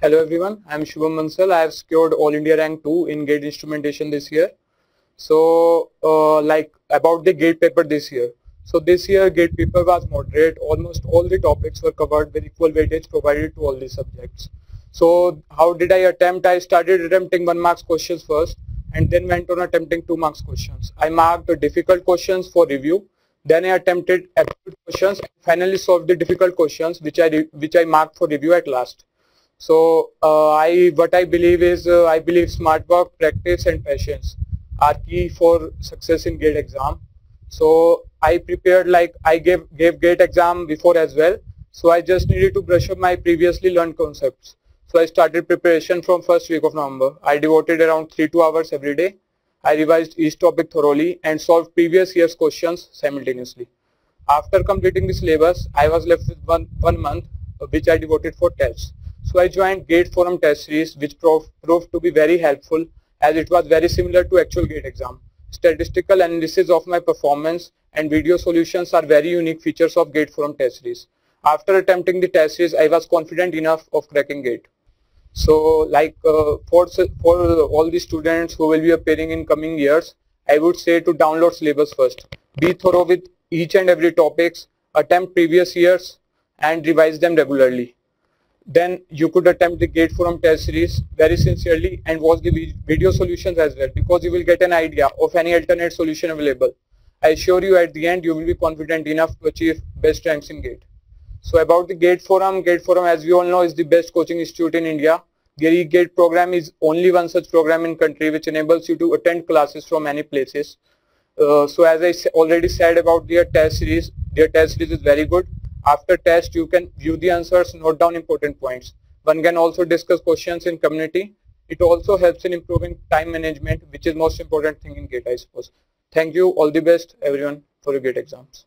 Hello everyone, I am Shubham Mansal. I have secured All India Rank 2 in gate instrumentation this year. So about the gate paper this year. So this year gate paper was moderate. Almost all the topics were covered with equal weightage provided to all the subjects. So how did I attempt? I started attempting 1 marks questions first and then went on attempting 2 marks questions. I marked the difficult questions for review. Then I attempted aptitude questions and finally solved the difficult questions which I marked for review at last. So what I believe is I believe smart work, practice and patience are key for success in GATE exam. So I prepared, like I gave GATE exam before as well. So I just needed to brush up my previously learned concepts. So I started preparation from first week of November. I devoted around 3 to 2 hours every day. I revised each topic thoroughly and solved previous year's questions simultaneously. After completing the syllabus, I was left with one month which I devoted for tests. So I joined GATE Forum test series, which proved to be very helpful as it was very similar to actual GATE exam. Statistical analysis of my performance and video solutions are very unique features of GATE Forum test series. After attempting the test series, I was confident enough of cracking GATE. So for all the students who will be appearing in coming years, I would say to download syllabus first. Be thorough with each and every topics, attempt previous years and revise them regularly. Then you could attempt the GATE Forum test series very sincerely and watch the video solutions as well, because you will get an idea of any alternate solution available. I assure you at the end you will be confident enough to achieve best ranks in GATE. So about the GATE Forum as we all know is the best coaching institute in India. The GATE program is only one such program in country which enables you to attend classes from many places. So as I already said about their test series is very good. After test, you can view the answers, note down important points. One can also discuss questions in community. It also helps in improving time management, which is most important thing in GATE, I suppose. Thank you. All the best, everyone, for your GATE exams.